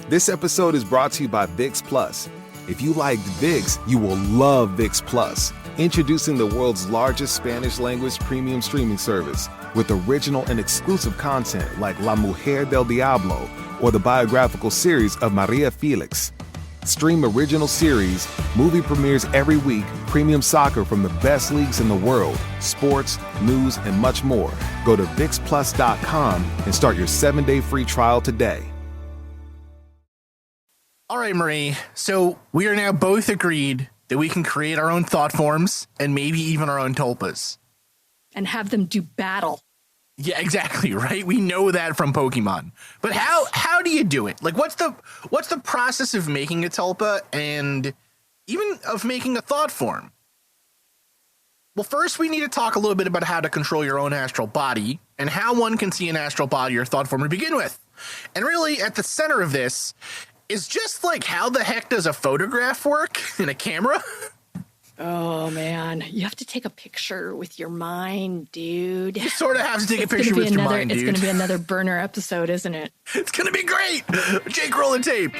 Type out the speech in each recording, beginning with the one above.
This episode is brought to you by VIX Plus. If you liked VIX, you will love VIX Plus. Introducing the world's largest Spanish language premium streaming service with original and exclusive content like La Mujer del Diablo or the biographical series of Maria Felix. Stream original series, movie premieres every week, premium soccer from the best leagues in the world, sports, news, and much more. Go to VIXPlus.com and start your 7-day free trial today. All right, Marie. So we are now both agreed that we can create our own thought forms and maybe even our own tulpas. And have them do battle. Yeah, exactly, right? We know that from Pokemon. But how do you do it? Like, what's the process of making a tulpa and even of making a thought form? Well, first we need to talk a little bit about how to control your own astral body and how one can see an astral body or thought form to begin with. And really, at the center of this is just like, how the heck does a photograph work in a camera? Oh, man. You have to take a picture with your mind, dude. You sort of have to take a picture with your mind, dude. It's going to be another burner episode, isn't it? It's going to be great. Jake, roll the tape.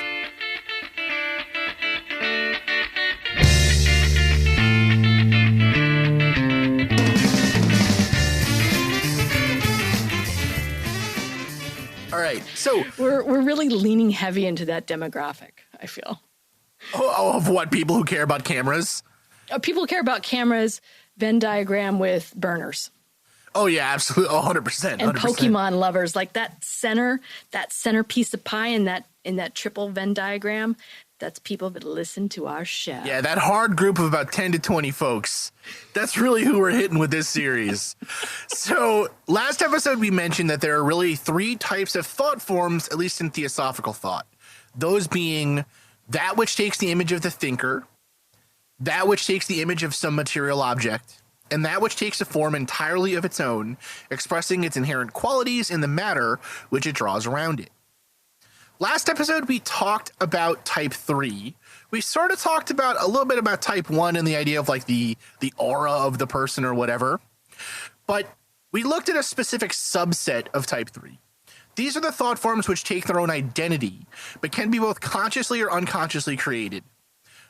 All right, so we're really leaning heavy into that demographic, I feel. Oh, of what? People who care about cameras? People who care about cameras, Venn diagram with burners. Oh, yeah, absolutely. 100%. And Pokemon lovers, like that center piece of pie in that triple Venn diagram, that's people that listen to our show. Yeah, that hard group of about 10 to 20 folks. That's really who we're hitting with this series. So last episode, we mentioned that there are really 3 types of thought forms, at least in theosophical thought. Those being that which takes the image of the thinker, that which takes the image of some material object, and that which takes a form entirely of its own, expressing its inherent qualities in the matter which it draws around it. Last episode, we talked about type 3. We sort of talked about a little bit about type 1 and the idea of like the aura of the person or whatever. But we looked at a specific subset of type 3. These are the thought forms which take their own identity, but can be both consciously or unconsciously created.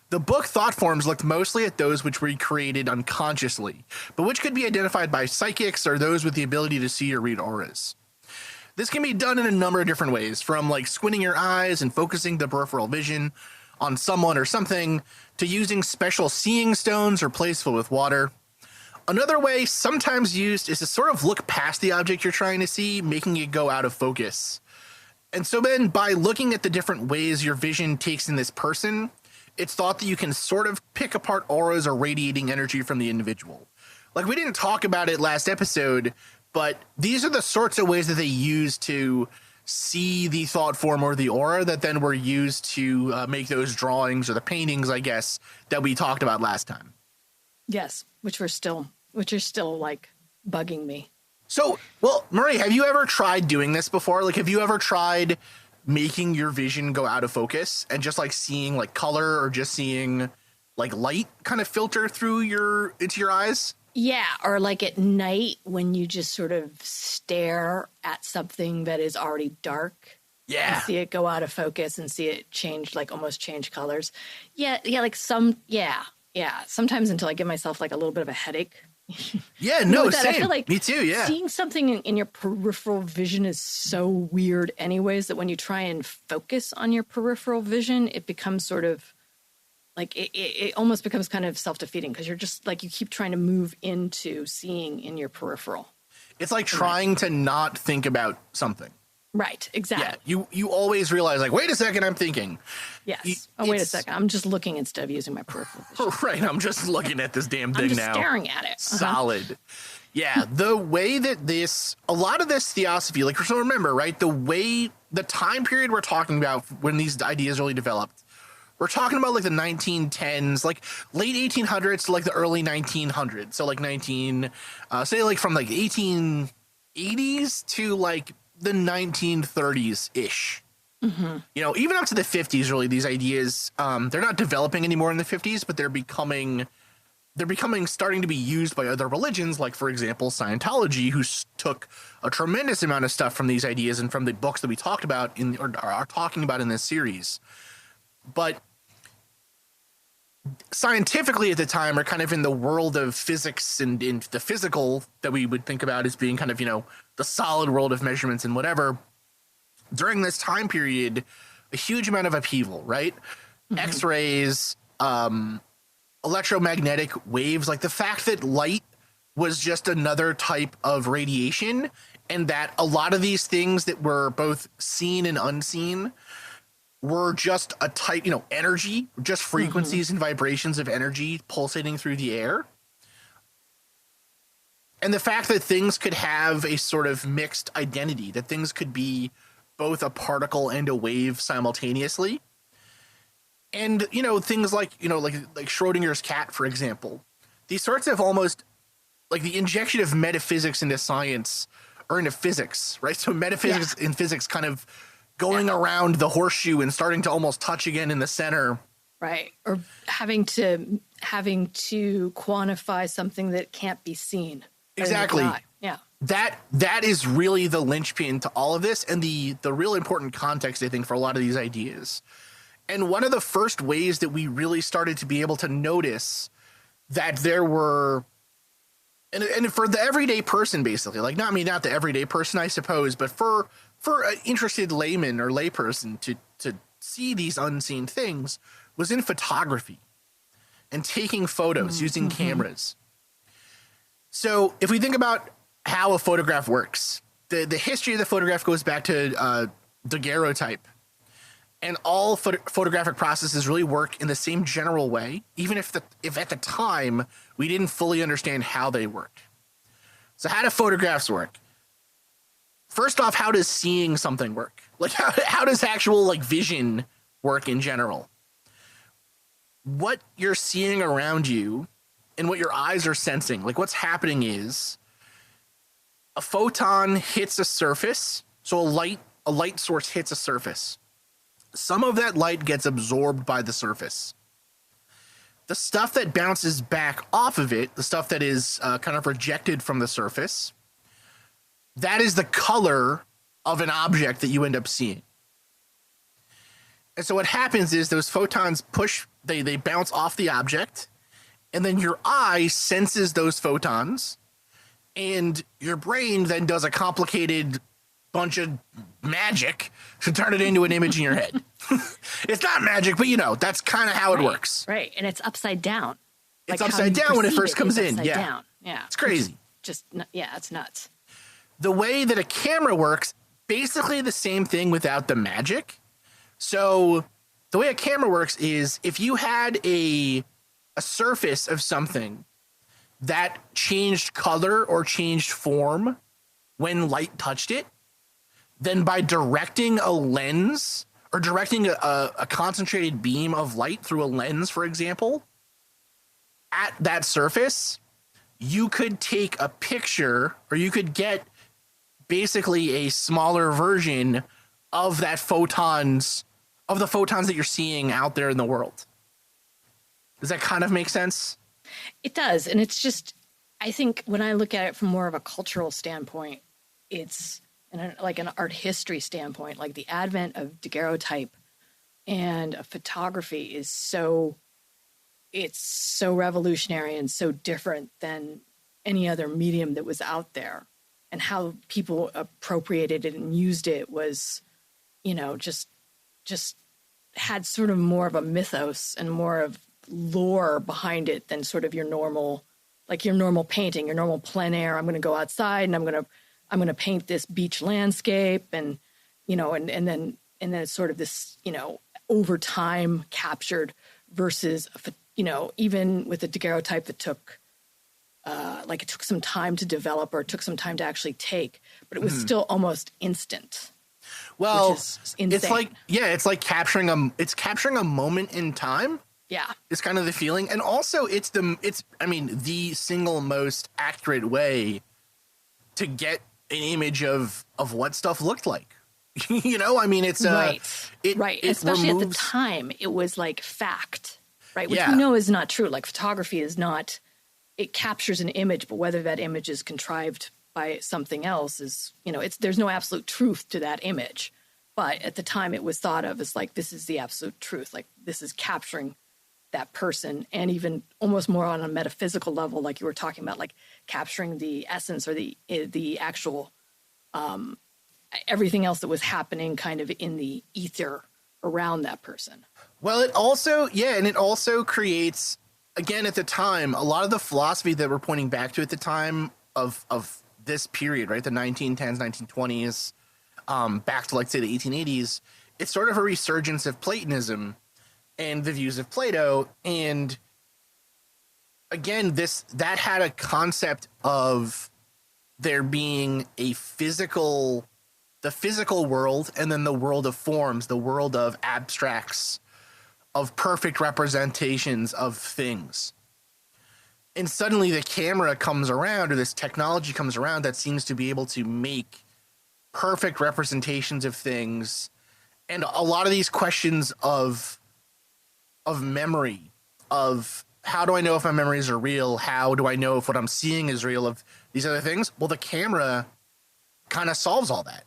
The book Thought Forms looked mostly at those which were created unconsciously, but which could be identified by psychics or those with the ability to see or read auras. This can be done in a number of different ways, from like squinting your eyes and focusing the peripheral vision on someone or something, to using special seeing stones or plates filled with water. Another way, sometimes used, is to sort of look past the object you're trying to see, making it go out of focus. And so then, by looking at the different ways your vision takes in this person, it's thought that you can sort of pick apart auras or radiating energy from the individual. Like, we didn't talk about it last episode, but these are the sorts of ways that they use to see the thought form or the aura that then were used to make those drawings or the paintings, I guess, that we talked about last time. Yes, which are still like bugging me. So, well, Marie, have you ever tried doing this before? Like, have you ever tried making your vision go out of focus and just like seeing like color or just seeing like light kind of filter through into your eyes? Yeah, or like at night when you just sort of stare at something that is already dark. Yeah. And see it go out of focus and see it change, like almost change colors. Yeah, sometimes until I give myself like a little bit of a headache. Yeah, no, same. I feel like me too, yeah. Seeing something in your peripheral vision is so weird anyways that when you try and focus on your peripheral vision, it becomes sort of like it almost becomes kind of self-defeating because you're just like you keep trying to move into seeing in your peripheral. It's like trying to not think about something. Right, exactly. Yeah, you always realize like, wait a second, I'm thinking. Yes. Wait a second. I'm just looking instead of using my peripheral vision. Right, I'm just looking at this damn thing I'm just now. staring at it. Solid. Yeah, the way that a lot of this theosophy, like, so remember, right, the time period we're talking about when these ideas really developed, we're talking about like the 1910s, like late 1800s to like the early 1900s. So like say like from like 1880s to like the 1930s-ish. Mm-hmm. You know, even up to the 50s, really, these ideas, they're not developing anymore in the 50s, but they're becoming they're starting to be used by other religions, like, for example, Scientology, who took a tremendous amount of stuff from these ideas and from the books that we talked about or are talking about in this series. But scientifically at the time, are kind of in the world of physics and in the physical that we would think about as being kind of, the solid world of measurements and whatever. During this time period, a huge amount of upheaval, right? Mm-hmm. X-rays, electromagnetic waves, like the fact that light was just another type of radiation, and that a lot of these things that were both seen and unseen were just a type, energy, just frequencies and vibrations of energy pulsating through the air. And the fact that things could have a sort of mixed identity, that things could be both a particle and a wave simultaneously. And, things like Schrodinger's cat, for example, these sorts of almost like the injection of metaphysics into science or into physics, right? So metaphysics and physics kind of going around the horseshoe and starting to almost touch again in the center. Right. Or having to quantify something that can't be seen. Exactly. Yeah. That is really the linchpin to all of this, and the real important context, I think, for a lot of these ideas. And one of the first ways that we really started to be able to notice that there were, and for the everyday person, basically, like not the everyday person, I suppose, but for an interested layman or layperson to see these unseen things, was in photography and taking photos using cameras. So if we think about how a photograph works, the history of the photograph goes back to daguerreotype. And all photographic processes really work in the same general way, even if at the time we didn't fully understand how they worked. So how do photographs work? First off, how does seeing something work? Like how does actual vision work in general? What you're seeing around you and what your eyes are sensing, like what's happening is a photon hits a surface. So a light source hits a surface. Some of that light gets absorbed by the surface. The stuff that bounces back off of it, the stuff that is kind of rejected from the surface, that is the color of an object that you end up seeing. And so what happens is those photons they bounce off the object, and then your eye senses those photons, and your brain then does a complicated bunch of magic to turn it into an image in your head. It's not magic, but that's kind of how it works. Right. And it's upside down. It's upside down when it first comes in. Yeah. Down. Yeah. It's crazy. It's nuts. The way that a camera works, basically the same thing without the magic. So the way a camera works is if you had a surface of something that changed color or changed form when light touched it, then by directing a lens or directing a concentrated beam of light through a lens, for example, at that surface, you could take a picture, or you could get basically a smaller version of the photons that you're seeing out there in the world. Does that kind of make sense? It does. And it's just, I think when I look at it from more of a cultural standpoint, it's like an art history standpoint, like the advent of daguerreotype and photography is so revolutionary and so different than any other medium that was out there. And how people appropriated it and used it was, just had sort of more of a mythos and more of lore behind it than sort of your normal painting, your normal plein air. I'm going to go outside and I'm going to paint this beach landscape, and and then it's sort of this over time captured versus even with the daguerreotype that took it took some time to develop, or it took some time to actually take, but it was still almost instant. Well, it's like capturing a moment in time. Yeah. It's kind of the feeling. And also it's the single most accurate way to get an image of what stuff looked like. It's right. It especially removes... at the time, it was like fact, right? Which we know is not true. Like photography is not it captures an image, but whether that image is contrived by something else is, there's no absolute truth to that image. But at the time it was thought of as like, this is the absolute truth. Like this is capturing that person, and even almost more on a metaphysical level, like you were talking about, like capturing the essence or the actual everything else that was happening kind of in the ether around that person. Well, it also creates, again, at the time, a lot of the philosophy that we're pointing back to at the time of this period, right? The 1910s, 1920s, back to, like, say, the 1880s, it's sort of a resurgence of Platonism and the views of Plato. And again, that had a concept of there being the physical world, and then the world of forms, the world of abstracts, of perfect representations of things. And suddenly the camera comes around, or this technology comes around that seems to be able to make perfect representations of things. And a lot of these questions of memory, of how do I know if my memories are real? How do I know if what I'm seeing is real? Of these other things? Well, the camera kind of solves all that.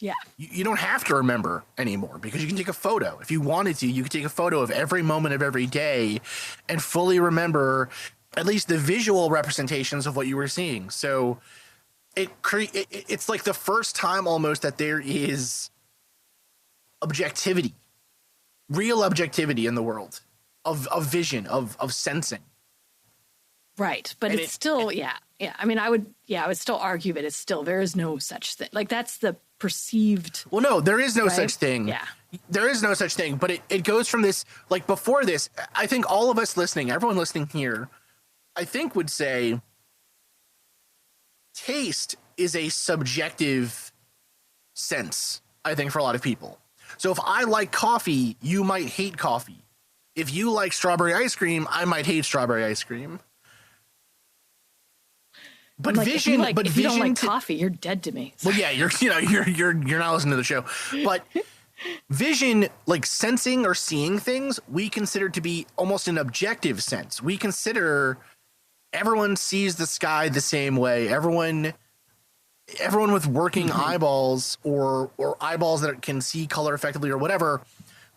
Yeah. You don't have to remember anymore, because you can take a photo. If you wanted to, you could take a photo of every moment of every day and fully remember at least the visual representations of what you were seeing. So it's like the first time almost that there is objectivity, real objectivity in the world of vision, of sensing. Right. But it's still, yeah. I mean, I would still argue that it's still, there is no such thing. Like, that's the perceived. Well, no, there is no such thing. Yeah. There is no such thing. But it goes from this, like, before this, I think all of us listening, everyone listening here, I think would say taste is a subjective sense, I think, for a lot of people. So if I like coffee, you might hate coffee. If you like strawberry ice cream, I might hate strawberry ice cream. But like, vision, if you don't like coffee, you're dead to me. Well, yeah, you're not listening to the show. But vision, like sensing or seeing things, we consider to be almost an objective sense. We consider everyone sees the sky the same way. Everyone with working eyeballs or eyeballs that can see color effectively or whatever,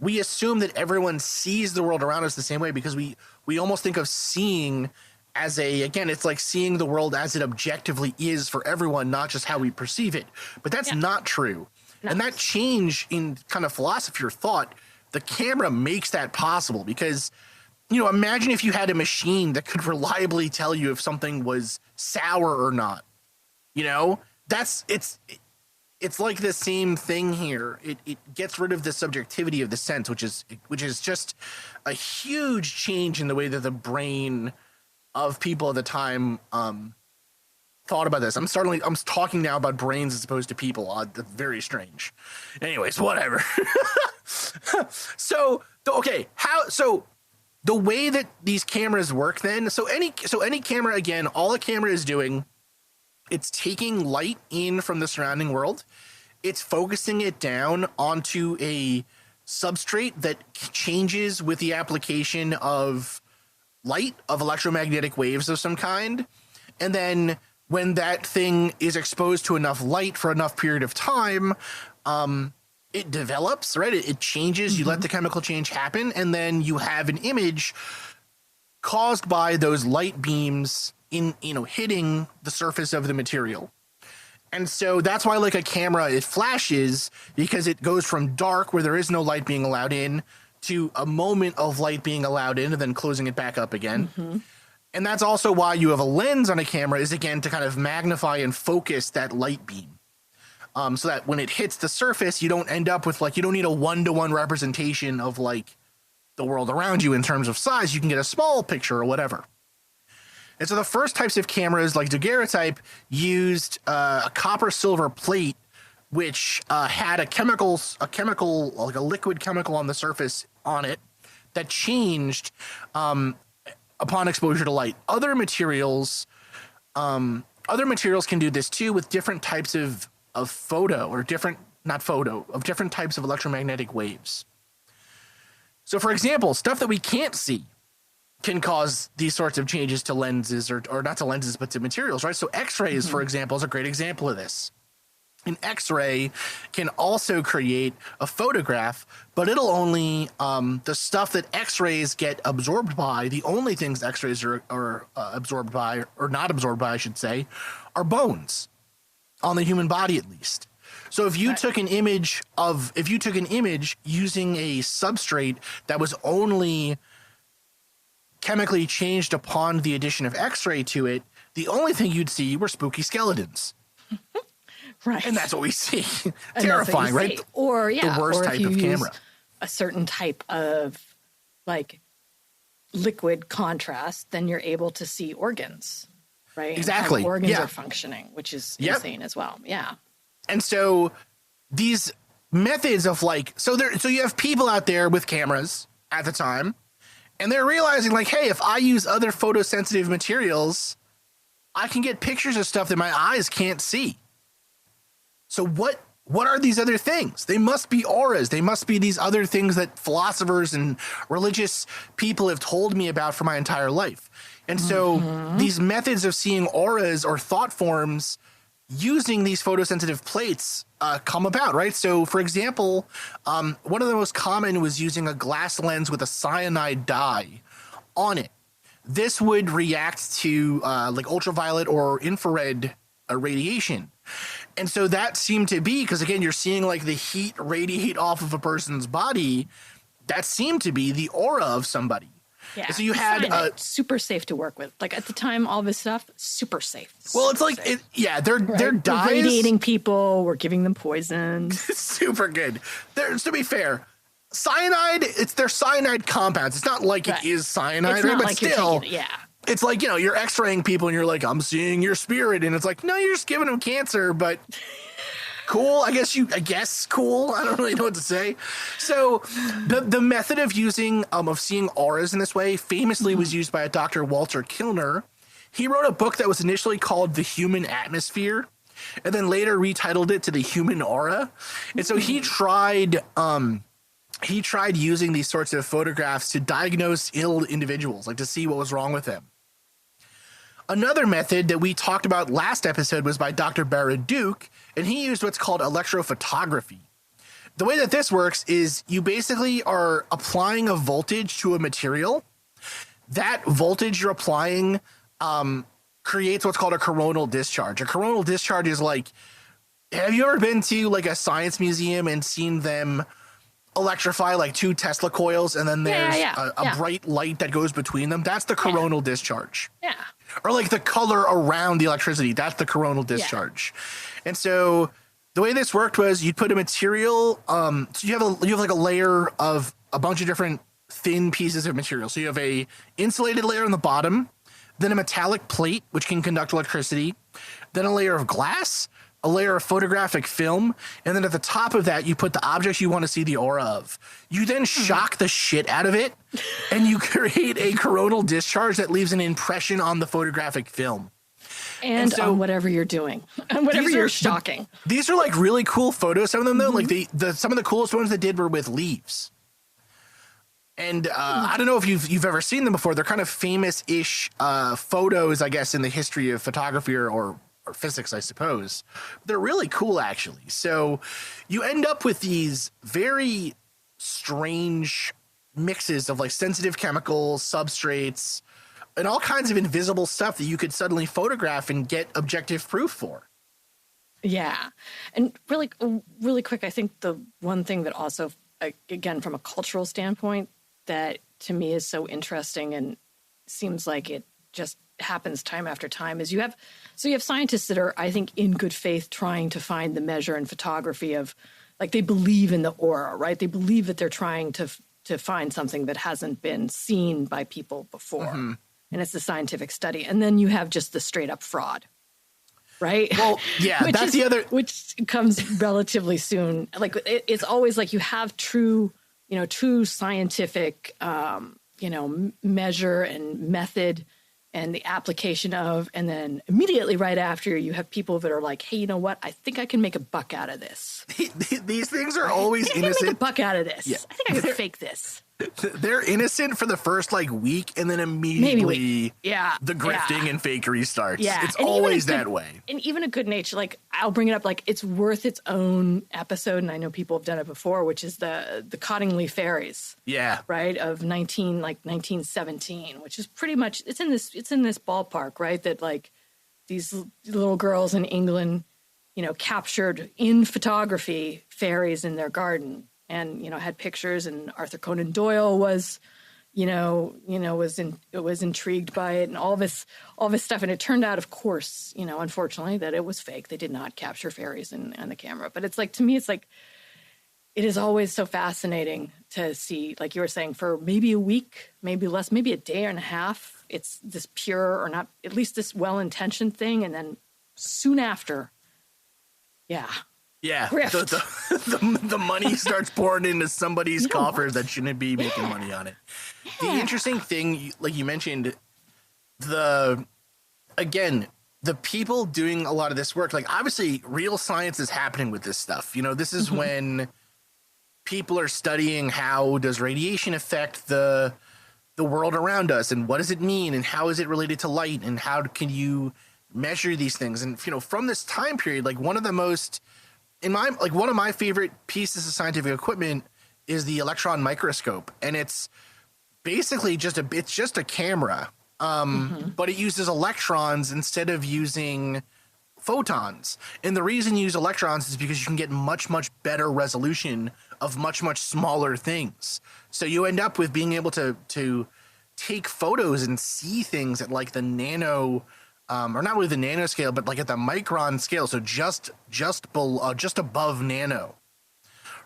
we assume that everyone sees the world around us the same way, because we almost think of seeing as it's like seeing the world as it objectively is for everyone, not just how we perceive it. But that's not true. No. And that change in kind of philosophy or thought, the camera makes that possible, because, imagine if you had a machine that could reliably tell you if something was sour or not. It's like the same thing here. It gets rid of the subjectivity of the sense, which is just a huge change in the way that the brain of people at the time thought about this. I'm talking now about brains as opposed to people. Very strange. Anyways, whatever. So the way that these cameras work then, so any camera, again, all a camera is doing, it's taking light in from the surrounding world. It's focusing it down onto a substrate that changes with the application of light, of electromagnetic waves of some kind. And then when that thing is exposed to enough light for enough period of time, it develops, right? It changes. You let the chemical change happen, and then you have an image caused by those light beams hitting the surface of the material. And so that's why, like a camera, it flashes, because it goes from dark, where there is no light being allowed in, to a moment of light being allowed in, and then closing it back up again. And that's also why you have a lens on a camera, is again to kind of magnify and focus that light beam. So that when it hits the surface, you don't end up with, like, you don't need a one-to-one representation of, like, the world around you in terms of size. You can get a small picture or whatever. And so the first types of cameras, like daguerreotype, used a copper-silver plate, which had a chemical, like a liquid chemical on the surface on it that changed upon exposure to light. Other materials can do this too, with different types of different types of electromagnetic waves. So, for example, stuff that we can't see, can cause these sorts of changes to lenses or not to lenses, but to materials, right? So X-rays, for example, is a great example of this. An X-ray can also create a photograph, but it'll only, the stuff that X-rays get absorbed by, the only things X-rays are absorbed by, or not absorbed by, I should say, are bones on the human body at least. So if you took an image using a substrate that was only chemically changed upon the addition of X-ray to it, the only thing you'd see were spooky skeletons. Right. And that's what we see. Terrifying, right? Or the worst type of camera. A certain type of like liquid contrast, then you're able to see organs, right? Exactly. And how organs are functioning, which is insane as well. Yeah. And so these methods of like, so you have people out there with cameras at the time, and they're realizing like, hey, if I use other photosensitive materials, I can get pictures of stuff that my eyes can't see. So what are these other things? They must be auras. They must be these other things that philosophers and religious people have told me about for my entire life. And so these methods of seeing auras or thought forms using these photosensitive plates come about, right? So, for example, one of the most common was using a glass lens with a cyanide dye on it. This would react to like ultraviolet or infrared radiation. And so that seemed to be, because again, you're seeing like the heat radiate off of a person's body, that seemed to be the aura of somebody. Yeah. And so you had super safe to work with. Like at the time, all this stuff, super safe. Well, it's like, they're dyes. We're radiating people. We're giving them poison. Super good. To be fair, cyanide, they're cyanide compounds. It's not like it is cyanide, it's right? not But like still, it's like, you're x-raying people and you're like, I'm seeing your spirit. And it's like, no, you're just giving them cancer, but cool. I guess cool. I don't really know what to say. So the method of using, of seeing auras in this way famously was used by a Dr. Walter Kilner. He wrote a book that was initially called The Human Atmosphere and then later retitled it to The Human Aura. And so he tried using these sorts of photographs to diagnose ill individuals, like to see what was wrong with them. Another method that we talked about last episode was by Dr. Baraduc, and he used what's called electrophotography. The way that this works is you basically are applying a voltage to a material. That voltage you're applying creates what's called a coronal discharge. A coronal discharge is like, have you ever been to like a science museum and seen them electrify like 2 Tesla coils and then there's a bright light that goes between them? That's the coronal discharge. Yeah. Or like the color around the electricity, that's the coronal discharge. And so the way this worked was you'd put a material, so you have like a layer of a bunch of different thin pieces of material. So you have a insulated layer on the bottom, then a metallic plate which can conduct electricity, then a layer of glass, a layer of photographic film, and then at the top of that, you put the objects you want to see the aura of. You then shock the shit out of it, and you create a coronal discharge that leaves an impression on the photographic film. And so, on whatever you're doing, and whatever you're shocking. These are like really cool photos. Some of them, though, like some of the coolest ones they did were with leaves. And I don't know if you've ever seen them before. They're kind of famous-ish photos, I guess, in the history of photography or physics, I suppose. They're really cool, actually. So you end up with these very strange mixes of like sensitive chemicals, substrates, and all kinds of invisible stuff that you could suddenly photograph and get objective proof for. Yeah. And really quick, I think the one thing that also, again, from a cultural standpoint, that to me is so interesting and seems like it just happens time after time is you have scientists that are, I think, in good faith trying to find the measure in photography of, like, they believe in the aura, right? They believe that they're trying to find something that hasn't been seen by people before. And it's a scientific study. And then you have just the straight up fraud, right? Well, yeah, which comes relatively soon. Like it's always like you have true scientific, measure and method and the application of, and then immediately right after you have people that are like, hey, you know what? I think I can make a buck out of this. These things are always I think innocent. I can make a buck out of this. Yeah. I think I can fake this. They're innocent for the first like week, and then Maybe immediately yeah, the grifting and fakery starts. Yeah, It's and always that way. And even a good nature, like I'll bring it up, like it's worth its own episode, and I know people have done it before, which is the Cottingley Fairies, Yeah. right, of 1917, which is pretty much it's in this ballpark, right? That like these little girls in England, captured in photography fairies in their garden, and had pictures, and Arthur Conan Doyle was was intrigued by it, and all this stuff. And it turned out, of course, unfortunately, that it was fake. They did not capture fairies on the camera. But it's like, to me, it's like, it is always so fascinating to see, like you were saying, for maybe a week, maybe less, maybe a day and a half, it's this pure, or not, at least this well-intentioned thing. And then soon after, yeah, grift. The money starts pouring into somebody's coffers that shouldn't be making money on it. Yeah. The interesting thing, like you mentioned, the people doing a lot of this work, like obviously real science is happening with this stuff. This is when people are studying how does radiation affect the world around us, and what does it mean, and how is it related to light, and how can you measure these things. And from this time period, like one of my favorite pieces of scientific equipment is the electron microscope, and it's basically just a camera, but it uses electrons instead of using photons. And the reason you use electrons is because you can get much, much better resolution of much, much smaller things. So you end up with being able to take photos and see things at like the nano, or not really the nanoscale, but like at the micron scale. So just above nano,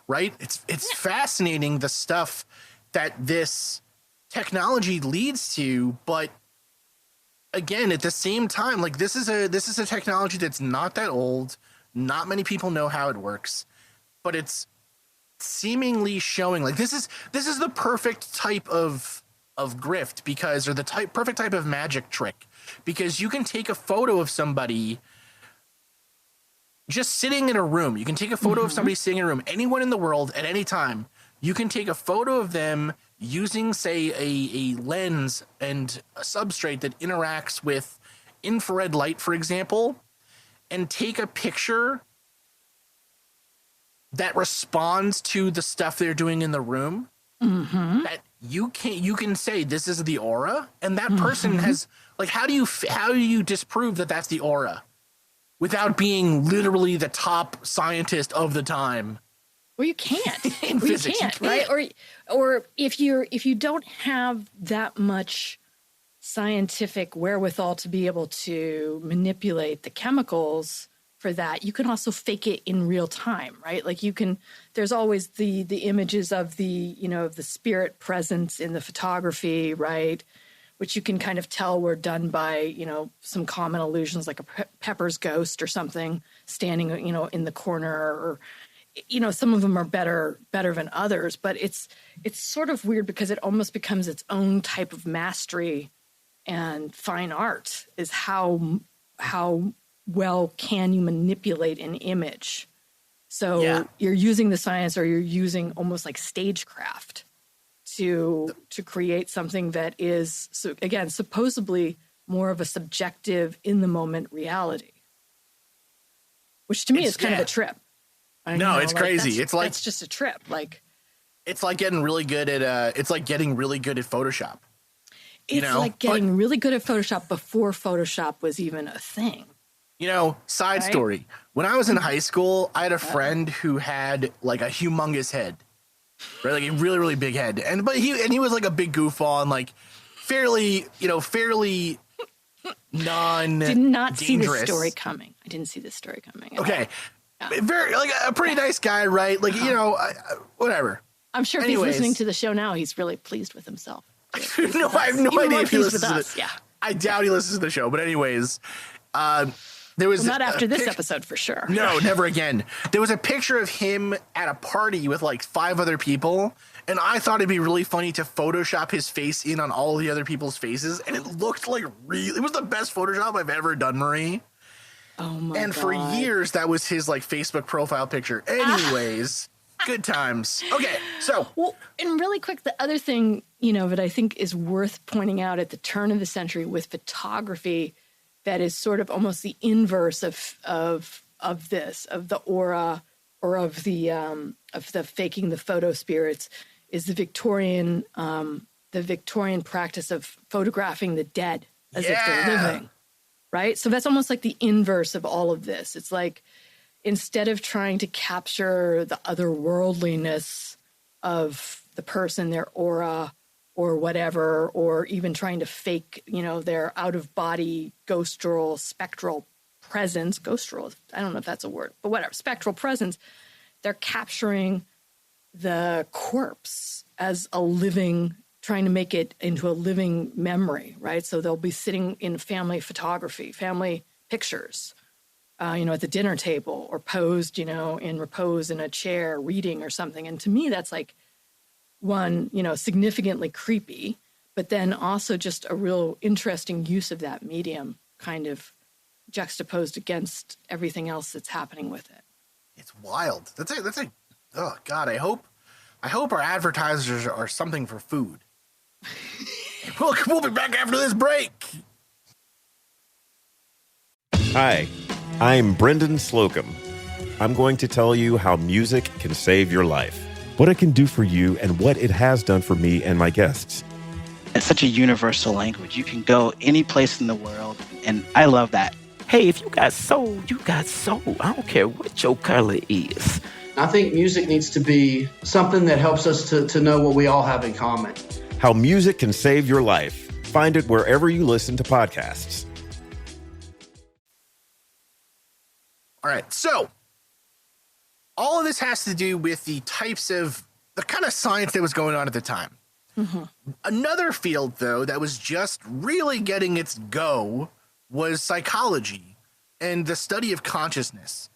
right? It's fascinating, the stuff that this technology leads to. But again, at the same time, like this is a technology that's not that old. Not many people know how it works, but it's seemingly showing like this is the perfect type of grift, because, or the perfect type of magic trick, because you can take a photo of somebody just sitting in a room. You can take a photo of somebody sitting in a room, anyone in the world at any time. You can take a photo of them using, say, a lens and a substrate that interacts with infrared light, for example, and take a picture that responds to the stuff they're doing in the room. That you can say this is the aura, and that person has, like, how do you disprove that that's the aura without being literally the top scientist of the time? Well, you can't. In physics, you can't. Right? Or if you don't have that much scientific wherewithal to be able to manipulate the chemicals for that, you can also fake it in real time, right? Like there's always the images of the spirit presence in the photography, right? Which you can kind of tell were done by, some common illusions, like a Pepper's ghost or something standing, in the corner, or, some of them are better than others, but it's sort of weird because it almost becomes its own type of mastery and fine art, is how well can you manipulate an image. So you're using the science, or you're using almost like stagecraft to create something that is, so again, supposedly more of a subjective, in the moment reality, which to me is kind of a trip. It's crazy. It's just a trip. Like, it's like getting really good at Photoshop. It's like getting really good at Photoshop before Photoshop was even a thing. Side story. When I was in high school, I had a friend who had like a humongous head, right? Like a really, really big head. But he was like a big goofball, and like fairly non-dangerous. Did not see this story coming. I didn't see this story coming. Okay. Very, like, a pretty nice guy, right? Like, whatever. I'm sure if he's listening to the show now, he's really pleased with himself. No, I have no idea if he listens to this. Yeah. I doubt he listens to the show. But anyways, there was not after this episode for sure. No, never again. There was a picture of him at a party with like 5 other people, and I thought it'd be really funny to Photoshop his face in on all the other people's faces, and it looked like it was the best Photoshop I've ever done, Marie. Oh my God. And for years, that was his like Facebook profile picture. Anyways, Good times. Okay, so. Well, and really quick, the other thing, that I think is worth pointing out at the turn of the century with photography that is sort of almost the inverse of the aura or of the faking the photo spirits is the Victorian practice of photographing the dead as if they're living, right? So that's almost like the inverse of all of this. It's like, instead of trying to capture the otherworldliness of the person, their aura or whatever, or even trying to fake, their out-of-body ghostral, spectral presence, ghostral, I don't know if that's a word, but whatever, spectral presence, they're capturing the corpse as a living, trying to make it into a living memory, right? So they'll be sitting in family photography, family pictures, at the dinner table or posed, in repose in a chair reading or something. And to me, that's like one, significantly creepy, but then also just a real interesting use of that medium kind of juxtaposed against everything else that's happening with it. It's wild. That's a, oh God, I hope our advertisers are something for food. We'll be back after this break. Hi, I'm Brendan Slocum. I'm going to tell you how music can save your life, what it can do for you, and what it has done for me and my guests. It's such a universal language. You can go any place in the world, and I love that. Hey, if you got soul, you got soul. I don't care what your color is. I think music needs to be something that helps us to know what we all have in common. How music can save your life. Find it wherever you listen to podcasts. All right, so all of this has to do with the kind of science that was going on at the time. Mm-hmm. Another field, though, that was just really getting its go was psychology and the study of consciousness.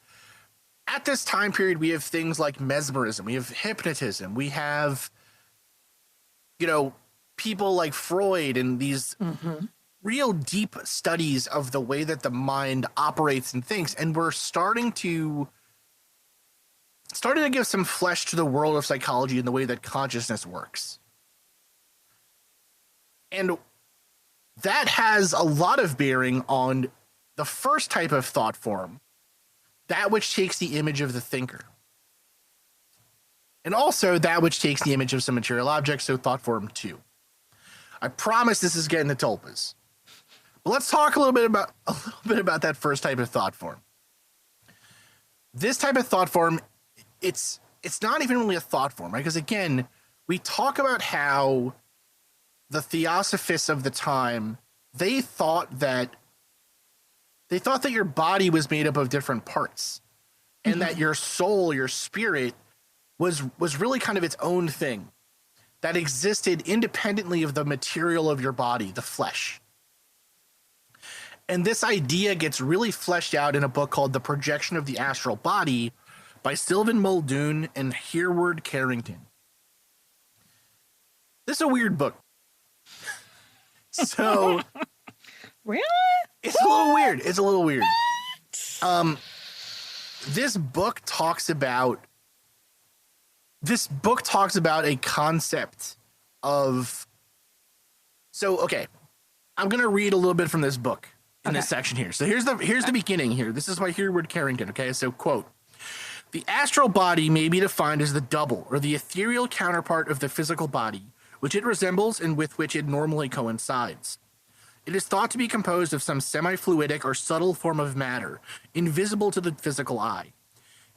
At this time period, we have things like mesmerism, we have hypnotism, we have, people like Freud and these real deep studies of the way that the mind operates and thinks. And we're starting to give some flesh to the world of psychology and the way that consciousness works. And that has a lot of bearing on the first type of thought form, that which takes the image of the thinker. And also that which takes the image of some material object, so thought form 2. I promise this is getting to tulpas. But let's talk a little bit about that first type of thought form. This type of thought form, it's not even really a thought form, right? Because again, we talk about how the theosophists of the time, they thought that your body was made up of different parts, and that your soul, your spirit, was really kind of its own thing that existed independently of the material of your body, the flesh. And this idea gets really fleshed out in a book called The Projection of the Astral Body by Sylvan Muldoon and Hereward Carrington. This is a weird book. So Really? it's a little weird. It's a little weird. This book talks about a concept of. So, okay, I'm going to read a little bit from this book in this section here. So here's the beginning here. This is by Hereward Carrington. Okay. So, quote, the astral body may be defined as the double or the ethereal counterpart of the physical body, which it resembles and with which it normally coincides. It is thought to be composed of some semi-fluidic or subtle form of matter, invisible to the physical eye.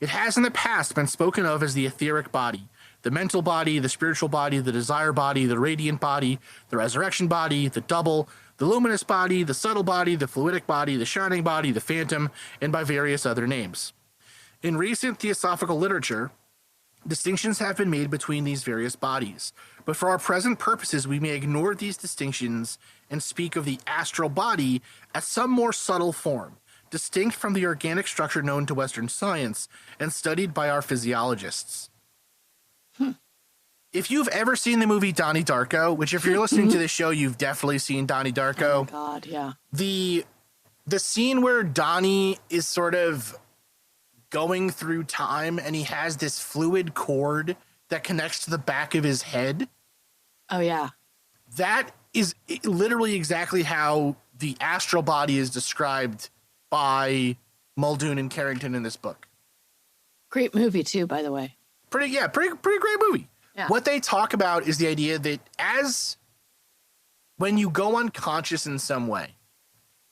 It has in the past been spoken of as the etheric body, the mental body, the spiritual body, the desire body, the radiant body, the resurrection body, the double, the luminous body, the subtle body, the fluidic body, the shining body, the phantom, and by various other names. In recent theosophical literature, distinctions have been made between these various bodies, but for our present purposes, we may ignore these distinctions and speak of the astral body as some more subtle form, distinct from the organic structure known to Western science and studied by our physiologists. If you've ever seen the movie Donnie Darko, which if you're listening to this show, you've definitely seen Donnie Darko. Oh my God, yeah. The scene where Donnie is sort of going through time, and he has this fluid cord that connects to the back of his head. Oh, yeah. That is literally exactly how the astral body is described by Muldoon and Carrington in this book. Great movie, too, by the way. Pretty great movie. Yeah. What they talk about is the idea that when you go unconscious in some way,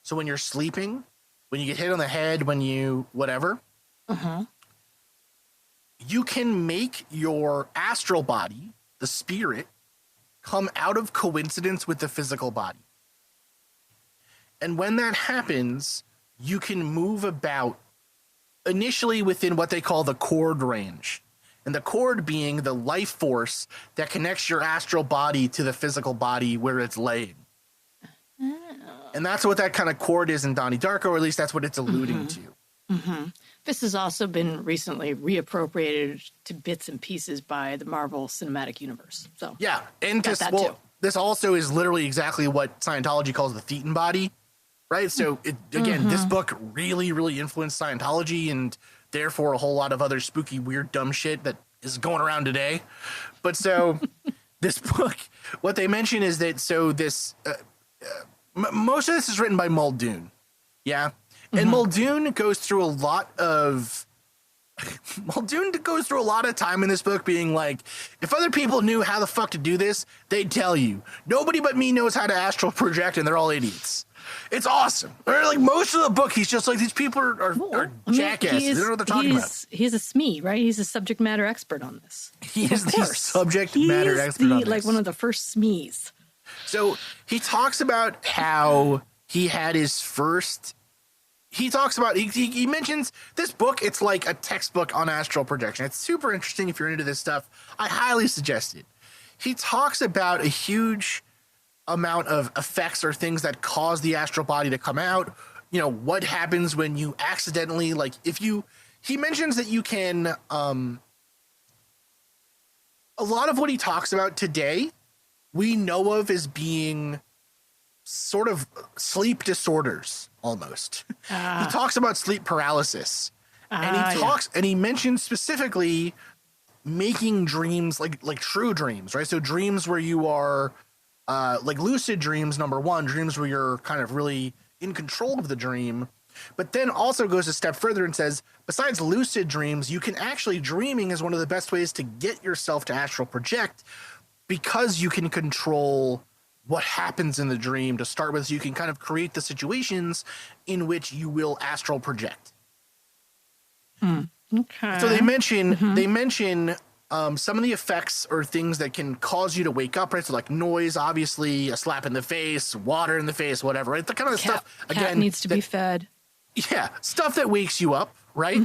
so when you're sleeping, when you get hit on the head, when you whatever, you can make your astral body, the spirit, come out of coincidence with the physical body. And when that happens, you can move about initially within what they call the cord range. And the cord being the life force that connects your astral body to the physical body where it's laying. And that's what that kind of cord is in Donnie Darko, or at least that's what it's alluding to. This has also been recently reappropriated to bits and pieces by the Marvel Cinematic Universe. So yeah, and too. This also is literally exactly what Scientology calls the Thetan body, right? So this book really, really influenced Scientology, and therefore a whole lot of other spooky, weird, dumb shit that is going around today. But so this book, what they mention is that most of this is written by Muldoon, yeah. And Muldoon goes through a lot of time in this book being like, if other people knew how the fuck to do this, they'd tell you. Nobody but me knows how to astral project, and they're all idiots. It's awesome. Or like most of the book, he's just like, these people are jackasses. They don't know what they're talking about. He's a SME, right? He's a subject matter expert on this. He is the subject matter expert on this. Like one of the first SMEs. So he talks about how he had his first... He mentions this book. It's like a textbook on astral projection. It's super interesting if you're into this stuff. I highly suggest it. He talks about a huge amount of effects or things that cause the astral body to come out. You know, what happens when you accidentally, like he mentions that you can, a lot of what he talks about today, we know of as being sort of sleep disorders almost. He talks about sleep paralysis, and he mentions specifically making dreams like true dreams, right? So dreams where you are like lucid dreams, number one, dreams where you're kind of really in control of the dream, but then also goes a step further and says, besides lucid dreams, you can actually, dreaming is one of the best ways to get yourself to astral project, because you can control what happens in the dream to start with. So you can kind of create the situations in which you will astral project. Okay. So they mention some of the effects or things that can cause you to wake up, right? So like noise, obviously, a slap in the face, water in the face, whatever, right? The kind of stuff, again, needs to be fed. Yeah, stuff that wakes you up, right?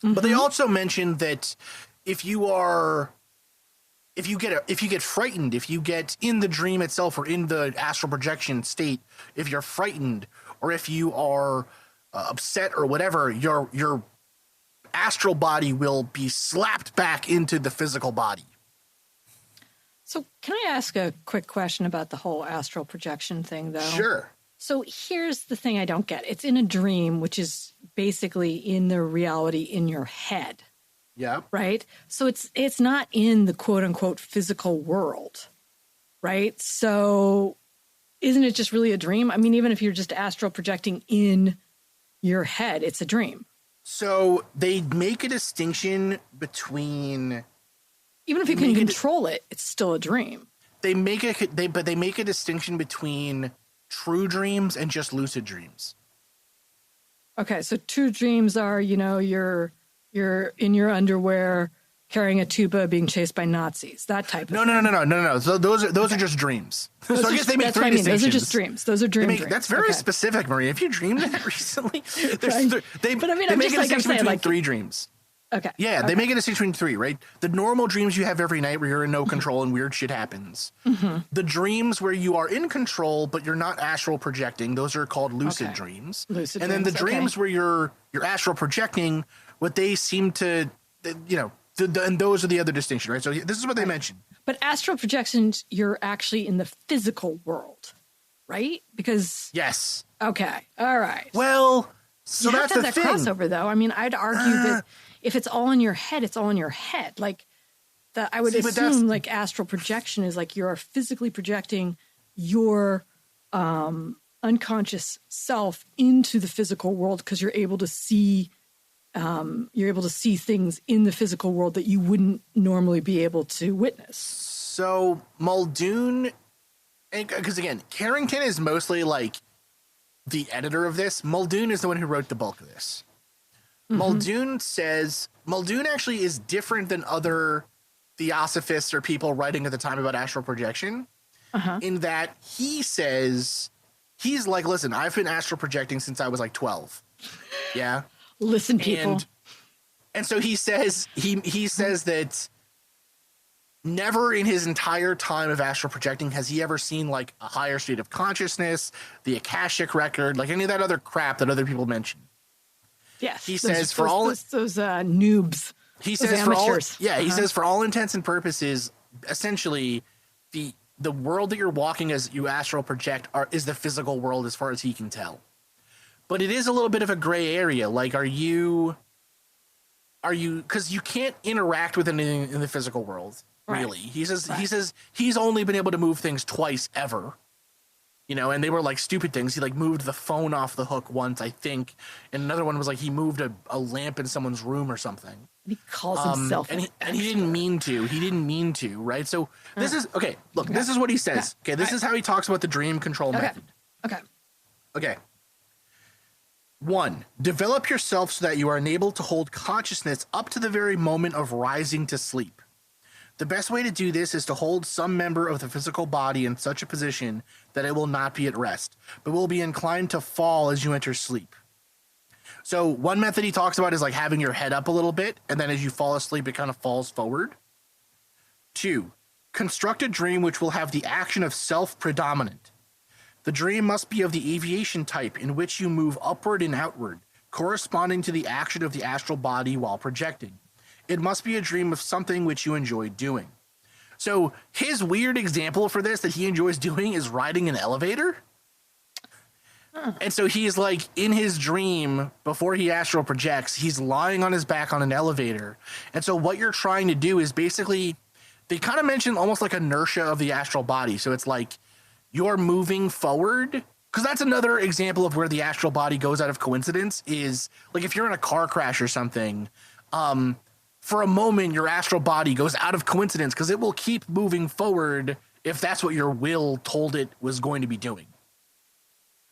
But they also mention that if you get frightened, if you get in the dream itself or in the astral projection state, if you're frightened or if you are upset or whatever, your astral body will be slapped back into the physical body. So can I ask a quick question about the whole astral projection thing, though? Sure. So here's the thing I don't get. It's in a dream, which is basically in the reality in your head. Yeah. Right. So it's not in the quote unquote physical world. Right. So isn't it just really a dream? I mean, even if you're just astral projecting in your head, it's a dream. So they make a distinction between, even if you can control it, it's still a dream. They make a distinction between true dreams and just lucid dreams. Okay. So true dreams are, you're in your underwear carrying a tuba being chased by Nazis, that type of thing. No. So those are just dreams. So I guess they make three distinctions. Those are just dreams. Those are dreams. That's very specific, Maria. If you dreamed that recently, they make a distinction between three dreams. Okay. Yeah, they make a distinction between three, right? The normal dreams you have every night where you're in no control and weird shit happens. The dreams where you are in control but you're not astral projecting, those are called lucid dreams. And then the dreams where you're astral projecting, what they seem to, and those are the other distinction, right? So this is what they mention. But astral projections, you're actually in the physical world, right? Because yes. Okay. All right. Well, So you that's have the to have thing. that crossover, though. I mean, I'd argue that if it's all in your head, it's all in your head. Like that, I would See, but that's- assume like astral projection is like you're physically projecting your unconscious self into the physical world because you're able to see things in the physical world that you wouldn't normally be able to witness. So Muldoon, because again, Carrington is mostly like the editor of this. Muldoon is the one who wrote the bulk of this. Muldoon says Muldoon actually is different than other theosophists or people writing at the time about astral projection, in that he says he's like, listen, I've been astral projecting since I was like 12. Yeah. Listen, people. And so he says he says that never in his entire time of astral projecting has he ever seen like a higher state of consciousness, the Akashic record, like any of that other crap that other people mention. Yes. He says for all those noobs. he those says for all amateurs. he says for all intents and purposes, essentially the world that you're walking as you astral project is the physical world as far as he can tell. But it is a little bit of a gray area. Like, are you, because you can't interact with anything in the physical world, really. Right. He says he's only been able to move things twice ever, and they were like stupid things. He like moved the phone off the hook once, I think. And another one was like, he moved a lamp in someone's room or something. He calls himself and he didn't mean to, right? So this is, okay, look, this is what he says. Okay, this is how he talks about the dream control method. Okay. 1. Develop yourself so that you are enabled to hold consciousness up to the very moment of rising to sleep. The best way to do this is to hold some member of the physical body in such a position that it will not be at rest, but will be inclined to fall as you enter sleep. So one method he talks about is like having your head up a little bit, and then as you fall asleep, it kind of falls forward. 2. Construct a dream which will have the action of self-predominant. The dream must be of the aviation type in which you move upward and outward, corresponding to the action of the astral body while projecting. It must be a dream of something which you enjoy doing. So his weird example for this that he enjoys doing is riding an elevator. And so he's like in his dream before he astral projects, he's lying on his back on an elevator. And so what you're trying to do is basically, they kind of mention almost like inertia of the astral body. So it's like, you're moving forward, because that's another example of where the astral body goes out of coincidence is like if you're in a car crash or something, for a moment, your astral body goes out of coincidence because it will keep moving forward if that's what your will told it was going to be doing.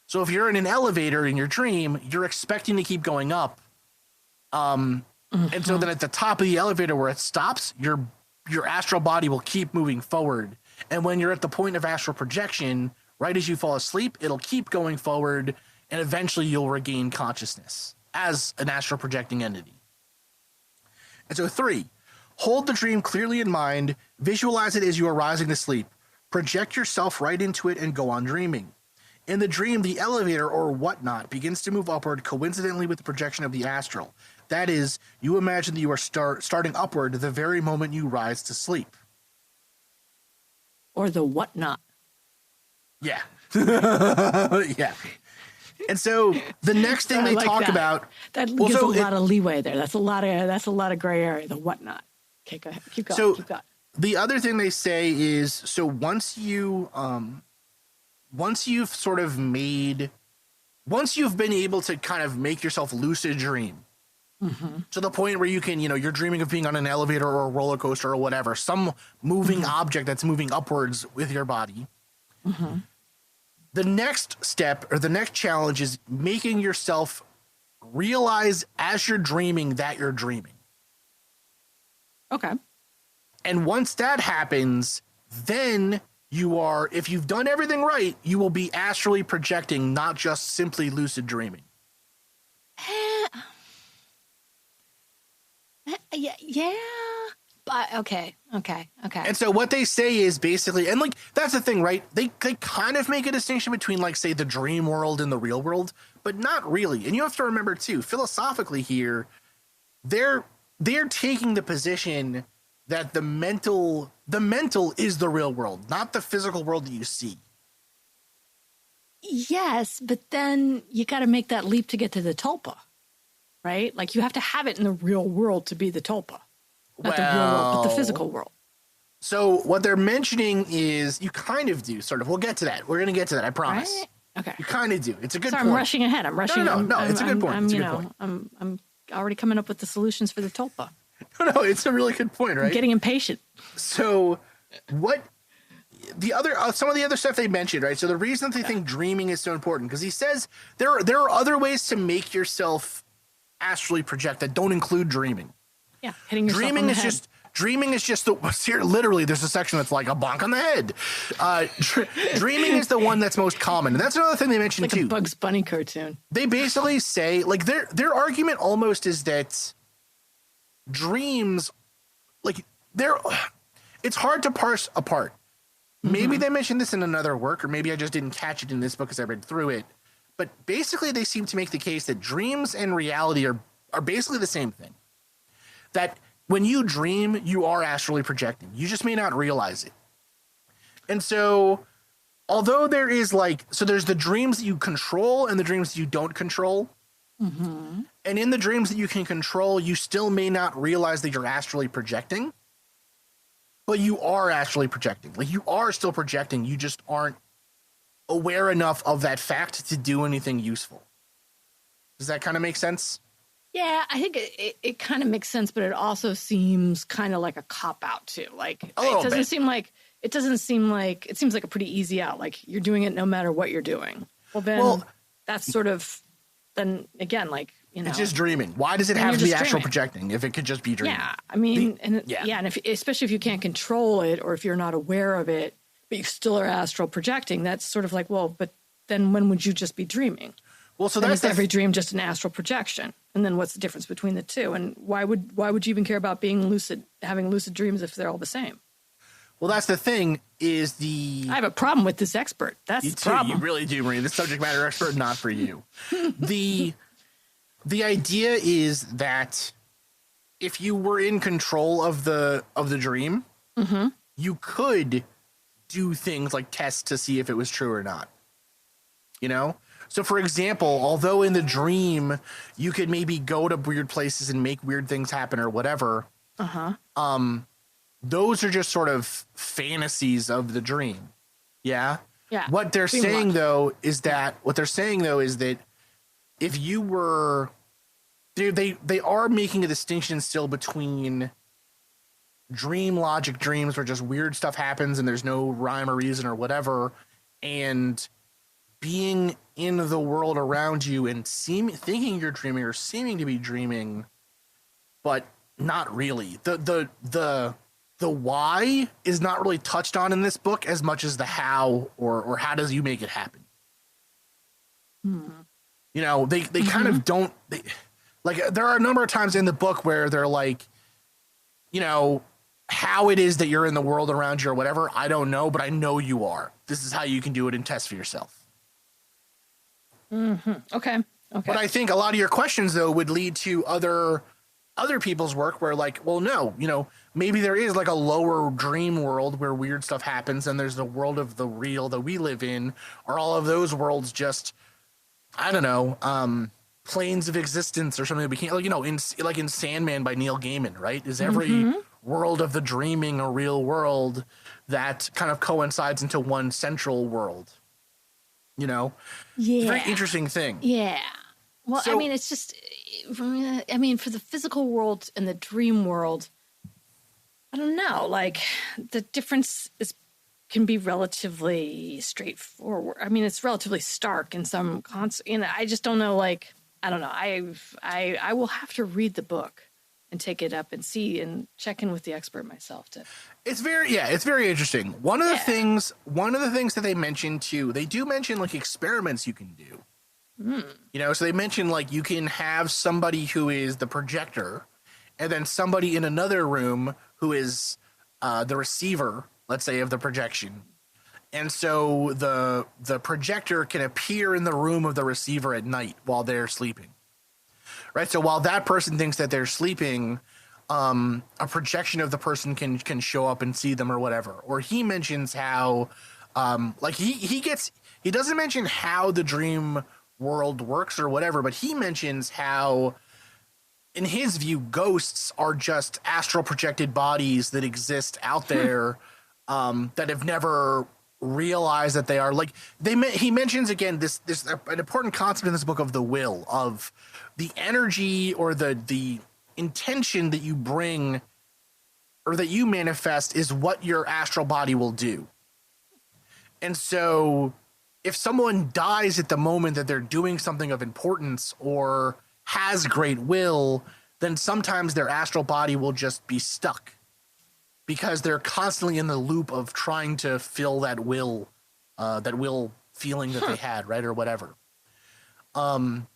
So if you're in an elevator in your dream, you're expecting to keep going up. And so then at the top of the elevator where it stops, your astral body will keep moving forward. And when you're at the point of astral projection, right as you fall asleep, it'll keep going forward, and eventually you'll regain consciousness as an astral projecting entity. And so 3, hold the dream clearly in mind, visualize it as you are rising to sleep, project yourself right into it, and go on dreaming. In the dream, the elevator or whatnot begins to move upward coincidentally with the projection of the astral. That is, you imagine that you are starting upward the very moment you rise to sleep. Or the whatnot. Yeah. Yeah. And so the next thing they talk about that gives a lot of leeway there. That's a lot of gray area. The whatnot. Okay, go ahead. Keep going. Keep going. The other thing they say is so once you've been able to kind of make yourself lucid dream to the point where you can, you're dreaming of being on an elevator or a roller coaster or whatever, some moving object that's moving upwards with your body. The next step or the next challenge is making yourself realize as you're dreaming that you're dreaming. Okay. And once that happens, then if you've done everything right, you will be astrally projecting, not just simply lucid dreaming. Yeah. But okay. And so what they say is basically, and like, that's the thing, right? They kind of make a distinction between like, say, the dream world and the real world, but not really. And you have to remember too, philosophically here, they're taking the position that the mental is the real world, not the physical world that you see. Yes, but then you got to make that leap to get to the tulpa, right? Like you have to have it in the real world to be the tulpa. Not the real world, but the physical world. So what they're mentioning is you kind of do, sort of. We'll get to that. We're going to get to that, I promise. Right? Okay. You kind of do. It's a good Sorry, point. I'm rushing ahead. I'm rushing. No, it's a good point. It's a good point. I'm already coming up with the solutions for the tulpa. No, it's a really good point, right? I'm getting impatient. So what the other some of the other stuff they mentioned, right? So the reason that they think dreaming is so important, because he says there are other ways to make yourself astrally project that don't include dreaming. Yeah, hitting yourself on the head. Dreaming is just literally there's a section that's like a bonk on the head. Dreaming is the one that's most common. And that's another thing they mentioned like too. A Bugs Bunny cartoon. They basically say, like, their argument almost is that dreams, like, it's hard to parse apart. Maybe they mentioned this in another work, or maybe I just didn't catch it in this book as I read through it. But basically they seem to make the case that dreams and reality are basically the same thing. That when you dream, you are astrally projecting. You just may not realize it. And so, although there is there's the dreams that you control and the dreams that you don't control. Mm-hmm. And in the dreams that you can control, you still may not realize that you're astrally projecting. But you are astrally projecting. Like, you are still projecting. You just aren't aware enough of that fact to do anything useful. Does that kind of make sense? Yeah, I think it kind of makes sense, but it also seems kind of like a cop out too. Like it seems like a pretty easy out. Like you're doing it no matter what you're doing. Well, that's sort of then again, like, you know, it's just dreaming. Why does it have to be astral projecting if it could just be dreaming? Yeah, I mean, and especially if you can't control it or if you're not aware of it, but you still are astral projecting. That's sort of like, well, but then when would you just be dreaming? Well, so then that's every dream just an astral projection. And then what's the difference between the two? And why would you even care about having lucid dreams if they're all the same? Well, that's the thing is I have a problem with this expert. That's the problem. You really do, Marie. The subject matter expert, not for you. The idea is that if you were in control of the dream, you could do things like tests to see if it was true or not. You know? So, for example, although in the dream you could maybe go to weird places and make weird things happen or whatever, those are just sort of fantasies of the dream. Yeah. Yeah. What they're saying though is that if you were, they are making a distinction still between dream logic dreams where just weird stuff happens and there's no rhyme or reason or whatever, and being in the world around you and thinking you're dreaming or seeming to be dreaming, but not really. The why is not really touched on in this book as much as the how or how does you make it happen. You know, they kind of don't. There are a number of times in the book where they're like, you know, how it is that you're in the world around you or whatever, I don't know, but I know you are. This is how you can do it and test for yourself. Okay. But I think a lot of your questions, though, would lead to other people's work where, like, well, no, you know, maybe there is like a lower dream world where weird stuff happens and there's the world of the real that we live in. Are all of those worlds just, I don't know, planes of existence or something that we can't, you know, in Sandman by Neil Gaiman, right? Is every world of the dreaming a real world that kind of coincides into one central world? You know, it's a very interesting thing. Yeah. Well, I mean, it's just, for the physical world and the dream world, I don't know. Like, the difference can be relatively straightforward. I mean, it's relatively stark in some I just don't know. Like, I don't know. I will have to read the book and take it up and see and check in with the expert myself. It's very interesting. One of the things that they mention too, they do mention like experiments you can do. You know, so they mention like you can have somebody who is the projector and then somebody in another room who is the receiver, let's say, of the projection. And so the projector can appear in the room of the receiver at night while they're sleeping. Right. So while that person thinks that they're sleeping, a projection of the person can show up and see them or whatever. Or he mentions how Like he doesn't mention how the dream world works or whatever, but he mentions how, in his view, ghosts are just astral projected bodies that exist out there, that have never realized that they are, like, he mentions again this an important concept in this book of the will, of the energy or the intention that you bring or that you manifest is what your astral body will do. And so if someone dies at the moment that they're doing something of importance or has great will, then sometimes their astral body will just be stuck because they're constantly in the loop of trying to fill that will feeling that they had, right? Or whatever. And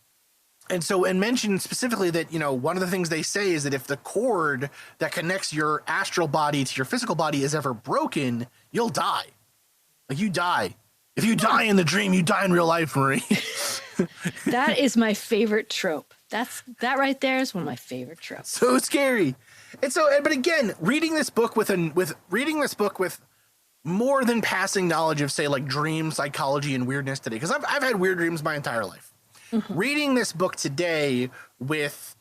mention specifically that, you know, one of the things they say is that if the cord that connects your astral body to your physical body is ever broken, you'll die. Like, you die. If you die in the dream, you die in real life, Marie. That is my favorite trope. That right there is one of my favorite tropes. So scary. And so, but again, reading this book with more than passing knowledge of, say, like, dream psychology and weirdness today, because I've had weird dreams my entire life. Mm-hmm. Reading this book today with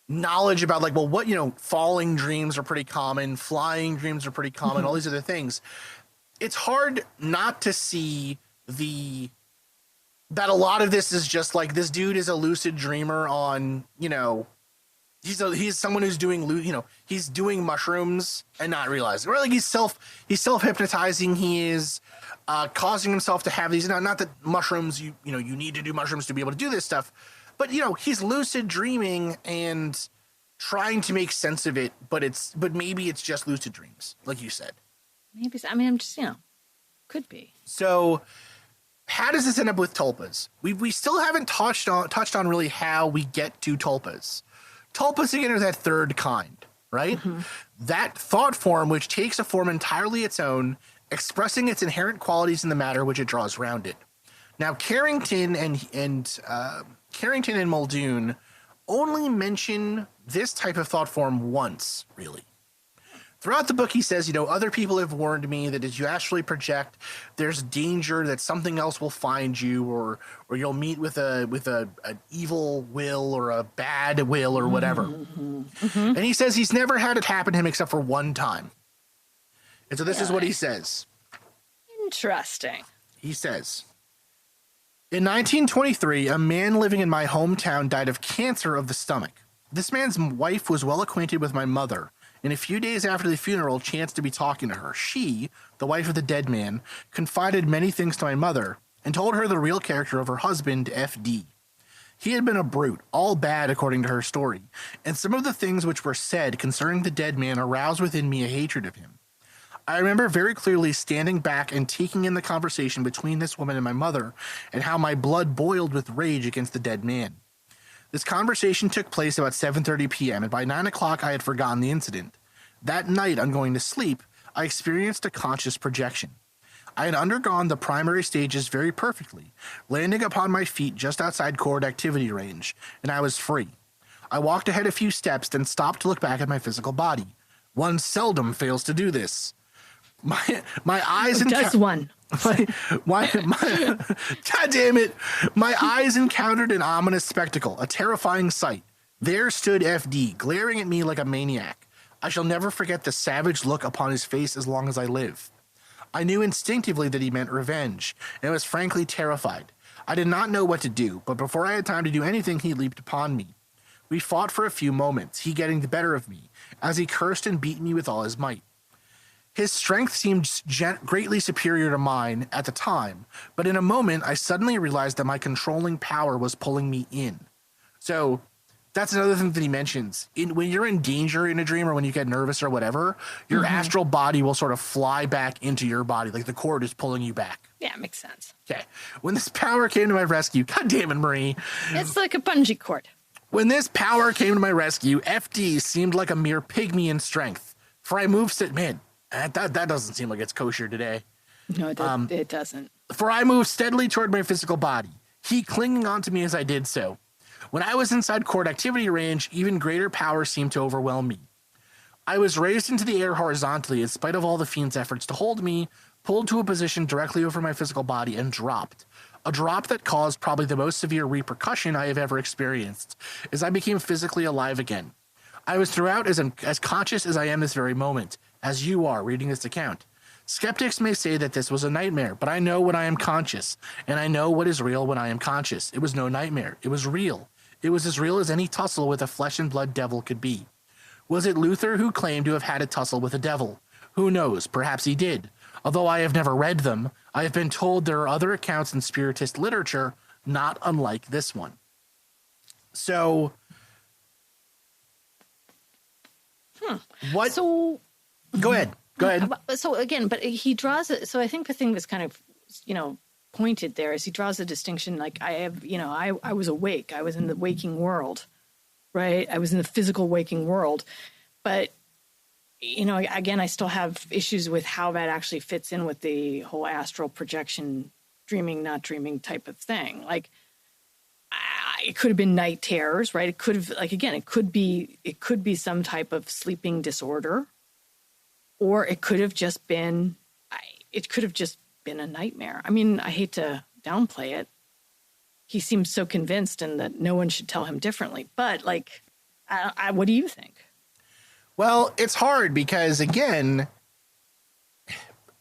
knowledge about, like, well, what, you know, falling dreams are pretty common, flying dreams are pretty common, mm-hmm. all these other things. It's hard not to see that a lot of this is just like, this dude is a lucid dreamer on, you know, he's someone who's doing, you know, he's doing mushrooms and not realizing, or like he's self-hypnotizing. He is causing himself to have these, not that mushrooms, you know, you need to do mushrooms to be able to do this stuff, but, you know, he's lucid dreaming and trying to make sense of it, but maybe it's just lucid dreams, like you said. Maybe, I mean, I'm just, you know, could be. So how does this end up with tulpas? We still haven't touched on really how we get to tulpas. Tulpas, again, are that third kind, right? Mm-hmm. That thought form which takes a form entirely its own, expressing its inherent qualities in the matter which it draws around it. Now, Carrington and Muldoon only mention this type of thought form once, really. Throughout the book, he says, you know, other people have warned me that as you astrally project, there's danger that something else will find you, or you'll meet with an evil will or a bad will or whatever. Mm-hmm. Mm-hmm. And he says he's never had it happen to him except for one time. And so this is what he says. Interesting. He says, in 1923, a man living in my hometown died of cancer of the stomach. This man's wife was well acquainted with my mother, and a few days after the funeral chanced to be talking to her. She, the wife of the dead man, confided many things to my mother and told her the real character of her husband, F.D. He had been a brute, all bad according to her story, and some of the things which were said concerning the dead man aroused within me a hatred of him. I remember very clearly standing back and taking in the conversation between this woman and my mother, and how my blood boiled with rage against the dead man. This conversation took place about 7:30 p.m., and by 9 o'clock I had forgotten the incident. That night, on going to sleep, I experienced a conscious projection. I had undergone the primary stages very perfectly, landing upon my feet just outside cord activity range, and I was free. I walked ahead a few steps, then stopped to look back at my physical body. One seldom fails to do this. My eyes one. God damn it. My eyes encountered an ominous spectacle, a terrifying sight. There stood FD, glaring at me like a maniac. I shall never forget the savage look upon his face as long as I live. I knew instinctively that he meant revenge, and was frankly terrified. I did not know what to do, but before I had time to do anything, he leaped upon me. We fought for a few moments, he getting the better of me, as he cursed and beat me with all his might. His strength seemed greatly superior to mine at the time, but in a moment I suddenly realized that my controlling power was pulling me in. So that's another thing that he mentions. When you're in danger in a dream, or when you get nervous or whatever, your astral body will sort of fly back into your body, like the cord is pulling you back. Yeah, makes sense. Okay. When this power came to my rescue, God damn it, Marie. It's like a bungee cord. When this power came to my rescue, FD seemed like a mere pygmy in strength. For I moved man, that doesn't seem like it's kosher today. No, it doesn't. For I moved steadily toward my physical body, he clinging onto me as I did so. When I was inside cord activity range, even greater power seemed to overwhelm me. I was raised into the air horizontally in spite of all the fiend's efforts to hold me, pulled to a position directly over my physical body, and dropped. A drop that caused probably the most severe repercussion I have ever experienced, as I became physically alive again. I was throughout as conscious as I am this very moment, as you are reading this account. Skeptics may say that this was a nightmare, but I know when I am conscious, and I know what is real when I am conscious. It was no nightmare. It was real. It was as real as any tussle with a flesh and blood devil could be. Was it Luther who claimed to have had a tussle with a devil? Who knows? Perhaps he did. Although I have never read them, I have been told there are other accounts in Spiritist literature not unlike this one. So, what? So, go ahead. Go ahead. So again, but he draws it. So I think the thing that's kind of, pointed there is he draws a distinction. Like I was awake. I was in the waking world, right? I was in the physical waking world. But, again, I still have issues with how that actually fits in with the whole astral projection, dreaming, not dreaming type of thing. Like, it could have been night terrors, right? It could have, it could be some type of sleeping disorder, or it could have just been, a nightmare. I mean, I hate to downplay it. He seems so convinced, and that no one should tell him differently. But what do you think? Well, it's hard because, again,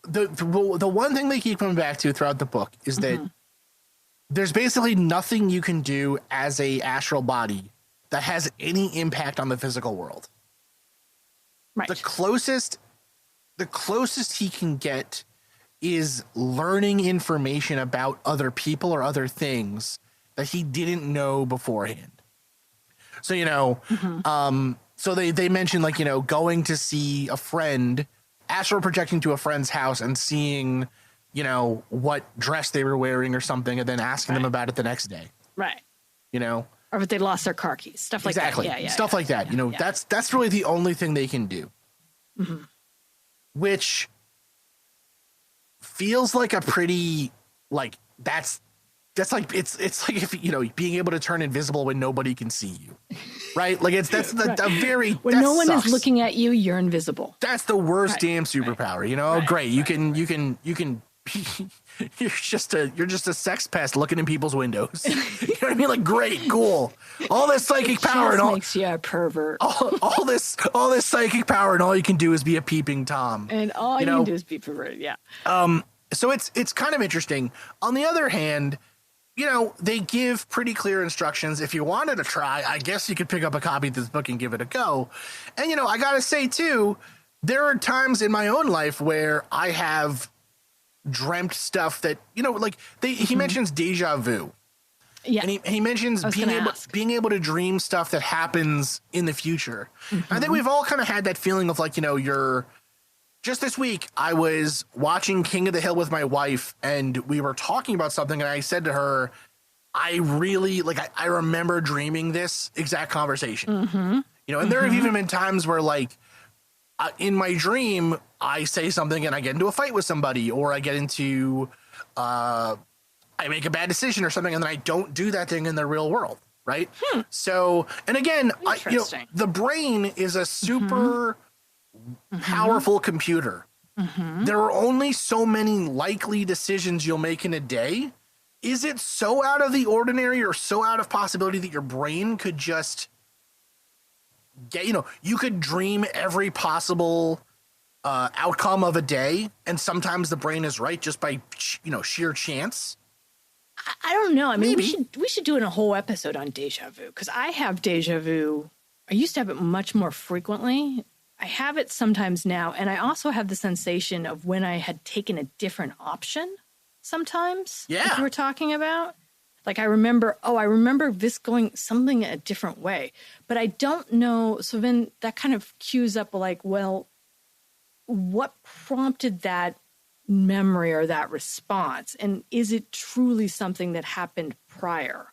the one thing they keep coming back to throughout the book is that there's basically nothing you can do as a astral body that has any impact on the physical world. Right. The closest he can get is learning information about other people or other things that he didn't know beforehand. So, so they mentioned going to see a friend, astral projecting to a friend's house and seeing, what dress they were wearing or something, and then asking them about it the next day. Right. Or if they lost their car keys, stuff like that. Yeah, stuff like that. That's really the only thing they can do. Mm-hmm. Which feels like a pretty, that's like, it's like if, being able to turn invisible when nobody can see you, right? Like that's right. A very, when no one is looking at you, you're invisible. That's the worst damn superpower, Right. Great. You can you're just a sex pest looking in people's windows. You know what I mean? Like, great, cool. All this psychic power and all makes you a pervert. All this psychic power, and all you can do is be a peeping Tom. And all you can do is be perverted. Yeah. So it's kind of interesting. On the other hand, they give pretty clear instructions. If you wanted to try, I guess you could pick up a copy of this book and give it a go. And I gotta say too, there are times in my own life where I have dreamt stuff that he mentions deja vu. Yeah. And he mentions being able to dream stuff that happens in the future. I think we've all kind of had that feeling of you're just this week I was watching King of the Hill with my wife, and we were talking about something, and I said to her, I really I remember dreaming this exact conversation. And there have even been times where in my dream, I say something and I get into a fight with somebody, or I get into, I make a bad decision or something, and then I don't do that thing in the real world. Right. So, and again, the brain is a super powerful computer. There are only so many likely decisions you'll make in a day. Is it so out of the ordinary or so out of possibility that your brain could just get, you could dream every possible outcome of a day, and sometimes the brain is right just by sheer chance? I don't know. I mean, Maybe. we should do a whole episode on deja vu, because I have deja vu. I used to have it much more frequently. I have it sometimes now, and I also have the sensation of when I had taken a different option sometimes. Yeah. Like you were talking about. I remember this going something a different way, but I don't know. So then that kind of cues up what prompted that memory or that response? And is it truly something that happened prior?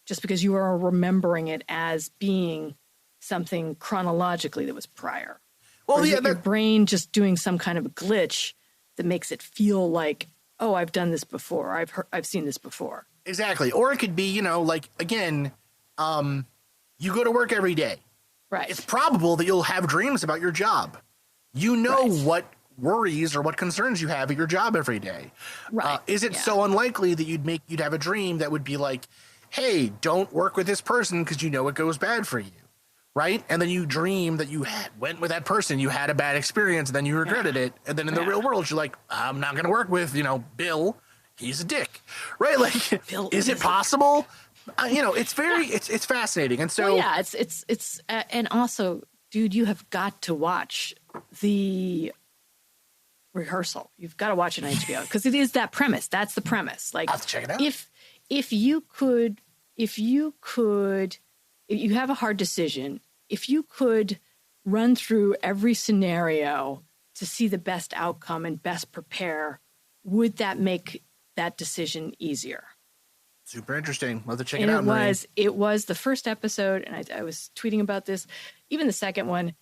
Just because you are remembering it as being something chronologically that was prior. Well, your brain just doing some kind of a glitch that makes it feel like, oh, I've done this before. I've seen this before. Exactly. Or it could be, again, you go to work every day. Right. It's probable that you'll have dreams about your job. You know what worries or what concerns you have at your job every day. Right. Is it so unlikely that you'd have a dream that would be like, hey, don't work with this person because you know it goes bad for you, right? And then you dream that you went with that person, you had a bad experience, and then you regretted it. And then in the real world, you're like, I'm not going to work with, Bill. He's a dick, right? Like, Bill is it possible? It's very, it's fascinating. And so, it's and also, dude, you have got to watch the rehearsal. You've got to watch it on HBO because it is that premise. That's the premise. Like, I'll have to check it out. If you have a hard decision, if you could run through every scenario to see the best outcome and best prepare, would that make that decision easier? Super interesting. Love to check And it out. It was the first episode, and I was tweeting about this. Even the second one,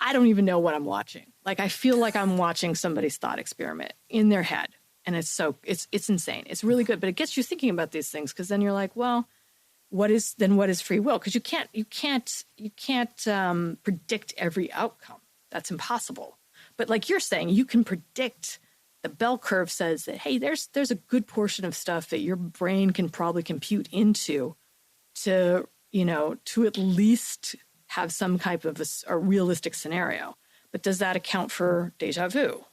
I don't even know what I'm watching. Like, I feel like I'm watching somebody's thought experiment in their head. And it's insane. It's really good, but it gets you thinking about these things because then you're like, well, what is free will? Because you can't predict every outcome. That's impossible. But like you're saying, you can predict. The bell curve says that, hey, there's a good portion of stuff that your brain can probably compute into to at least have some type of a realistic scenario. But does that account for deja vu?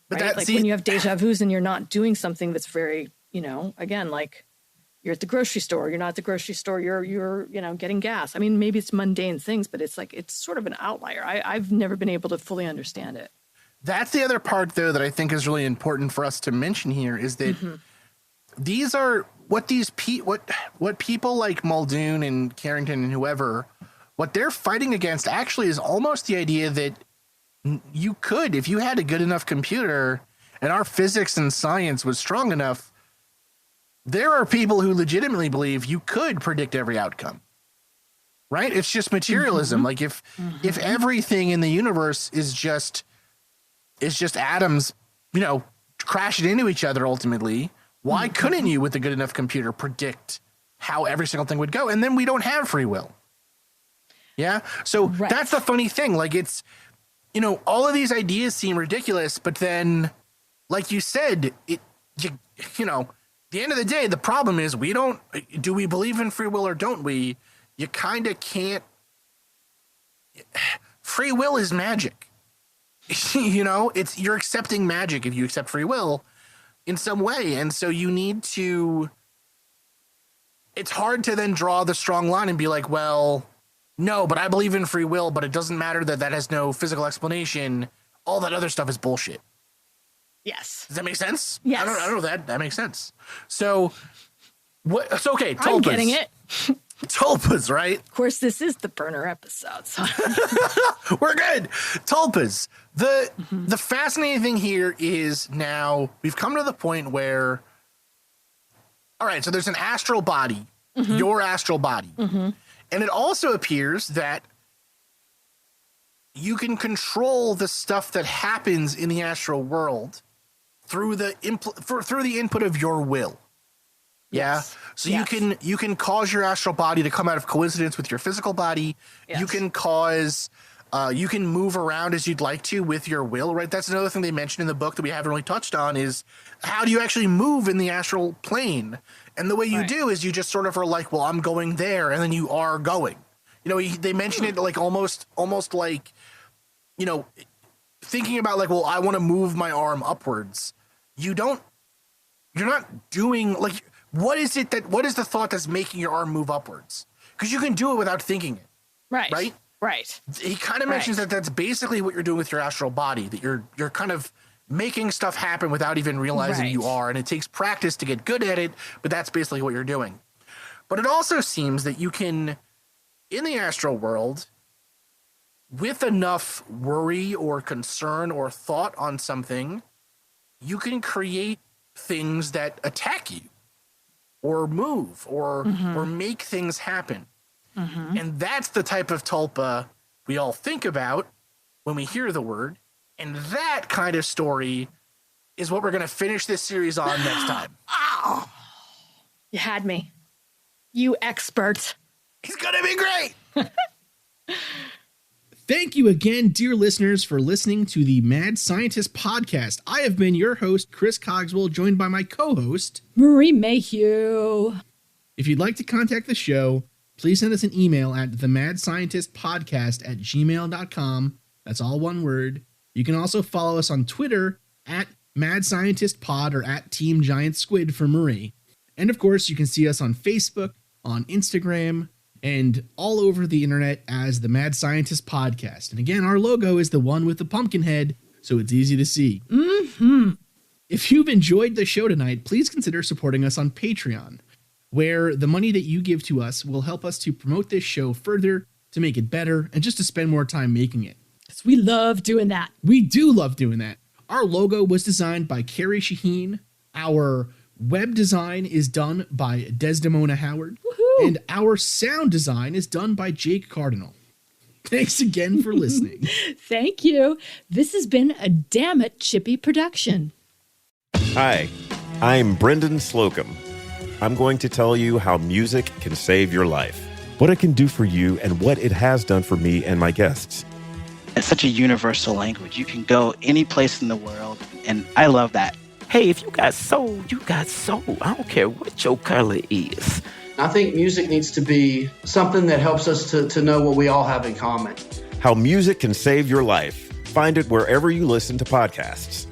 But right? When you have deja vus and you're not doing something that's very, again, like you're at the grocery store, you're not at the grocery store, you're getting gas. I mean, maybe it's mundane things, but it's like, it's sort of an outlier. I've never been able to fully understand it. That's the other part, though, that I think is really important for us to mention here is that these are what people like Muldoon and Carrington and whoever, what they're fighting against actually is almost the idea that you could, if you had a good enough computer and our physics and science was strong enough, there are people who legitimately believe you could predict every outcome, right? It's just materialism. Like if everything in the universe is just atoms, crashing into each other ultimately, why couldn't you with a good enough computer predict how every single thing would go? And then we don't have free will. Yeah. So that's the funny thing. Like it's, all of these ideas seem ridiculous, but then, like you said, the end of the day, the problem is do we believe in free will or don't we? You kind of can't. Free will is magic. You're accepting magic if you accept free will in some way. And so it's hard to then draw the strong line and be like, well, no, but I believe in free will, but it doesn't matter that has no physical explanation. All that other stuff is bullshit. Yes. Does that make sense? Yes. I don't know that. That makes sense. So what? So, okay. Tulpas. I'm getting it. Tulpas, right? Of course, this is the burner episode. So. We're good. Tulpas. The fascinating thing here is now we've come to the point where, all right, so there's an astral body, your astral body. And it also appears that you can control the stuff that happens in the astral world through the input of your will. Yeah. Yes. So you can cause your astral body to come out of coincidence with your physical body. Yes. You can cause you can move around as you'd like to with your will, right? That's another thing they mentioned in the book that we haven't really touched on is how do you actually move in the astral plane? And the way you do is you just sort of are like, well, I'm going there, and then you are going. They mention it like almost like, thinking about like, well, I want to move my arm upwards. You're not doing like, what is the thought that's making your arm move upwards? Because you can do it without thinking it. Right. Right. Right. He kind of mentions that that's basically what you're doing with your astral body, that you're kind of making stuff happen without even realizing you are. And it takes practice to get good at it, but that's basically what you're doing. But it also seems that you can, in the astral world, with enough worry or concern or thought on something, you can create things that attack you or move or make things happen. And that's the type of tulpa we all think about when we hear the word. And that kind of story is what we're going to finish this series on next time. Oh, you had me. You expert. He's going to be great. Thank you again, dear listeners, for listening to the Mad Scientist podcast. I have been your host, Chris Cogswell, joined by my co-host, Marie Mayhew. If you'd like to contact the show, please send us an email at themadscientistpodcast@gmail.com. That's all one word. You can also follow us on Twitter at Mad Scientist Pod or at Team Giant Squid for Marie. And of course, you can see us on Facebook, on Instagram, and all over the internet as the Mad Scientist Podcast. And again, our logo is the one with the pumpkin head, so it's easy to see. Mm-hmm. If you've enjoyed the show tonight, please consider supporting us on Patreon, where the money that you give to us will help us to promote this show further, to make it better, and just to spend more time making it. Because we love doing that. We do love doing that. Our logo was designed by Carrie Shaheen. Our web design is done by Desdemona Howard. Woohoo! And our sound design is done by Jake Cardinal. Thanks again for listening. Thank you. This has been a Damn It Chippy production. Hi, I'm Brendan Slocum. I'm going to tell you how music can save your life, what it can do for you, and what it has done for me and my guests. It's such a universal language. You can go any place in the world, and I love that. Hey, if you got soul, you got soul. I don't care what your color is. I think music needs to be something that helps us to know what we all have in common. How music can save your life. Find it wherever you listen to podcasts.